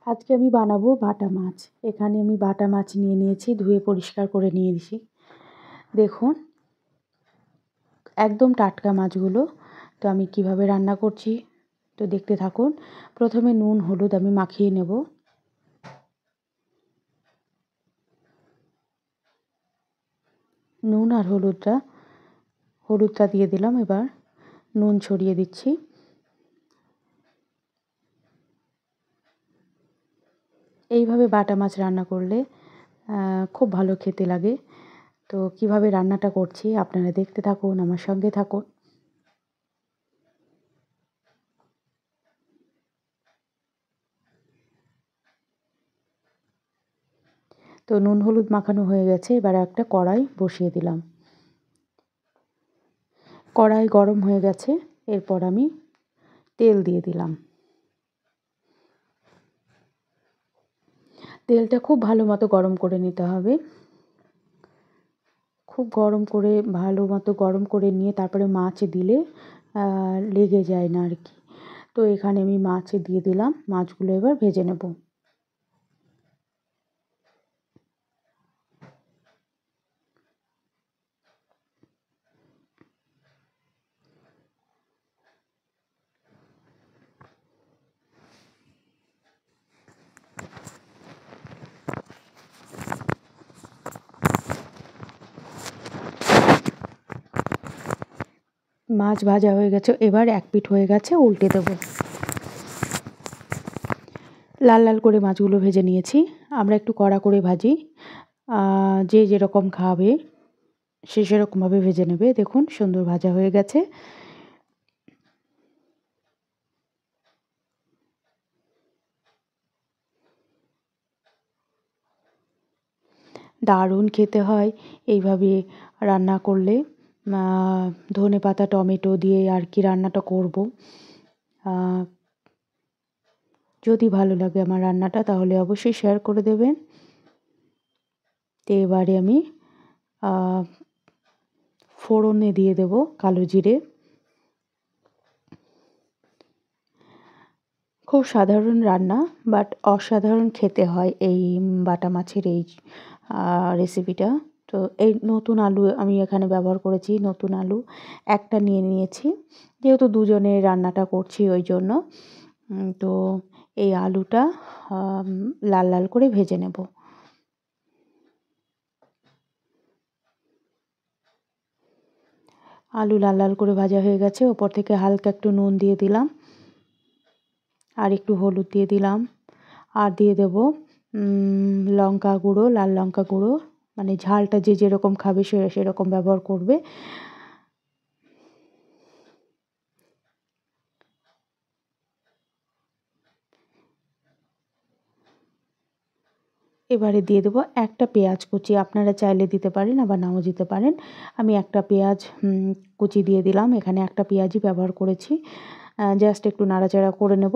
আজকে আমি বানাবো বাটা মাছ। এখানে আমি বাটা মাছ নিয়ে নিয়েছি, ধুয়ে পরিষ্কার করে নিয়েছি। দেখুন, একদম টাটকা মাছগুলো। তো আমি কিভাবে রান্না করছি তো দেখতে থাকুন। প্রথমে নুন হলুদ আমি মাখিয়ে নেব। নুন আর হলুদটা দিয়ে দিলাম। এবার নুন ছড়িয়ে দিচ্ছি। এইভাবে বাটা মাছ রান্না করলে খুব ভালো খেতে লাগে। তো কিভাবে রান্নাটা করছি আপনারা দেখতে থাকুন, আমার সঙ্গে থাকুন। তো নুন হলুদ মাখানো হয়ে গেছে। এবার একটা কড়াই বসিয়ে দিলাম। কড়াই গরম হয়ে গেছে। এরপর আমি তেল দিয়ে দিলাম। তেলটা খুব ভালো মতো গরম করে নিতে হবে। খুব ভালো মতো গরম করে নিয়ে তারপরে মাছ দিলে লেগে যায় না আর কি। তো এখানে আমি মাছ দিয়ে দিলাম। মাছগুলো এবার ভেজে নেব। মাছ ভাজা হয়ে গেছে। এবার এক পিঠ হয়ে গেছে, উল্টে দেবো। লাল লাল করে মাছগুলো ভেজে নিয়েছি। আমরা একটু কড়া করে ভাজি। যে যেরকম খাবে সে সেরকমভাবে ভেজে নেবে। দেখুন সুন্দর ভাজা হয়ে গেছে। দারুণ খেতে হয় এইভাবে রান্না করলে। ধনেপাতা টমেটো দিয়ে আর কি রান্নাটা করব। যদি ভালো লাগে আমার রান্নাটা তাহলে অবশ্যই শেয়ার করে দেবেন। তো এবারে আমি ফোড়নে দিয়ে দেব কালো জিরে। খুব সাধারণ রান্না, বাট অসাধারণ খেতে হয় এই বাটা মাছের এই রেসিপিটা। তো এই নতুন আলু আমি এখানে ব্যবহার করেছি। নতুন আলু একটা নিয়ে নিয়েছি, যেহেতু দুজনের রান্নাটা করছি ওই জন্য। তো এই আলুটা লাল লাল করে ভেজে নেব। আলু লাল লাল করে ভাজা হয়ে গেছে। ওপর থেকে হালকা একটু নুন দিয়ে দিলাম, আর একটু হলুদ দিয়ে দিলাম, আর দিয়ে দেব লঙ্কা গুঁড়ো, লাল লঙ্কা গুঁড়ো। মানে ঝালটা যে যেরকম খাবে সে সেরকম ব্যবহার করবে। এবারে দিয়ে দেবো একটা পেঁয়াজ কুচি। আপনারা চাইলে দিতে পারেন, আবার নাও দিতে পারেন। আমি একটা পেঁয়াজ কুচি দিয়ে দিলাম। এখানে একটা পেঁয়াজই ব্যবহার করেছি। জাস্ট একটু নাড়াচাড়া করে নেব।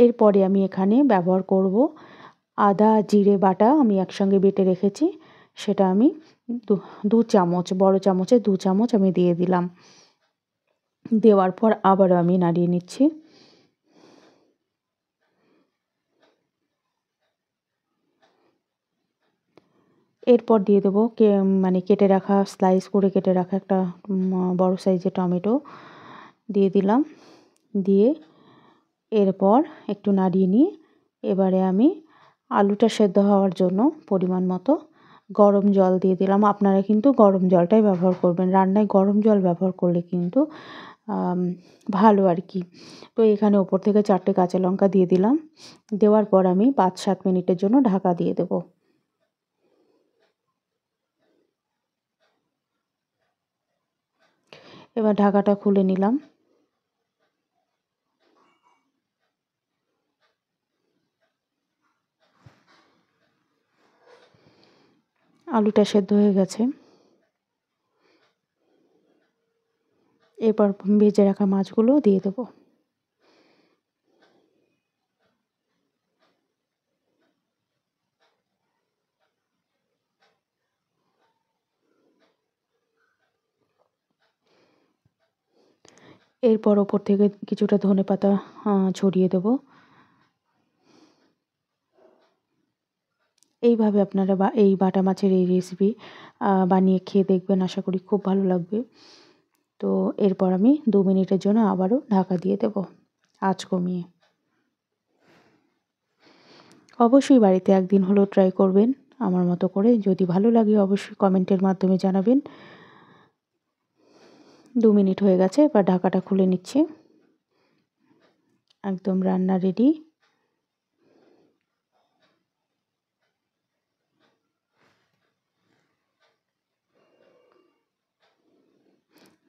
এরপরে আমি এখানে ব্যবহার করব আদা জিরে বাটা। আমি একসঙ্গে বেটে রেখেছি। সেটা আমি দু চামচ, বড় চামচে 2 চামচ আমি দিয়ে দিলাম। দেওয়ার পর আবারও আমি নাড়িয়ে নিচ্ছি। এরপর দিয়ে দেবো মানে কেটে রাখা, স্লাইস করে কেটে রাখা একটা বড় সাইজের টমেটো দিয়ে দিলাম। দিয়ে এরপর একটু নাড়িয়ে নিয়ে এবারে আমি আলুটা সেদ্ধ হওয়ার জন্য পরিমাণ মতো গরম জল দিয়ে দিলাম। আপনারা কিন্তু গরম জলটাই ব্যবহার করবেন। রান্নায় গরম জল ব্যবহার করলে কিন্তু ভালো আর কি। তো এখানে ওপর থেকে 4টে কাঁচা লঙ্কা দিয়ে দিলাম। দেওয়ার পর আমি 5-7 মিনিটের জন্য ঢাকা দিয়ে দেবো। এবার ঢাকাটা খুলে নিলাম। আলুটা সেদ্ধ হয়ে গেছে। এরপর ভেজে রাখা মাছগুলো দিয়ে দেবো। এরপর ওপর থেকে কিছুটা ধনেপাতা ছড়িয়ে দেব। এইভাবে আপনারা এই বাটা মাছের এই রেসিপি বানিয়ে খেয়ে দেখবেন, আশা করি খুব ভালো লাগবে। তো এরপর আমি 2 মিনিটের জন্য আবারও ঢাকা দিয়ে দেব আঁচ কমিয়ে। অবশ্যই বাড়িতে একদিন হলেও ট্রাই করবেন আমার মতো করে। যদি ভালো লাগে অবশ্যই কমেন্টের মাধ্যমে জানাবেন। 2 মিনিট হয়ে গেছে, এবার ঢাকাটা খুলে নিচ্ছি। একদম রান্না রেডি।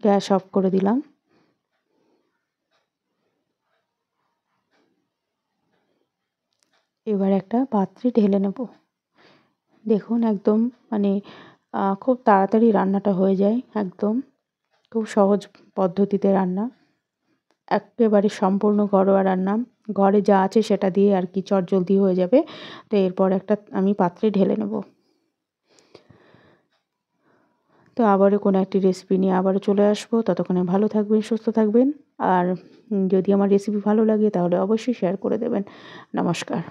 গ্যাস অফ করে দিলাম। এবার একটা পাত্রে ঢেলে নেব। দেখুন একদম মানে খুব তাড়াতাড়ি রান্নাটা হয়ে যায়, একদম খুব সহজ পদ্ধতিতে রান্না, একেবারে সম্পূর্ণ ঘরোয়া রান্না। ঘরে যা আছে সেটা দিয়ে আর কি চটজলদি হয়ে যাবে। তো এরপর একটা আমি পাত্রে ঢেলে নেব। তো আবারও কোনো একটি রেসিপি নিয়ে আবারও চলে আসবো। ততক্ষণে ভালো থাকবেন, সুস্থ থাকবেন। আর যদি আমার রেসিপি ভালো লাগে তাহলে অবশ্যই শেয়ার করে দেবেন। নমস্কার।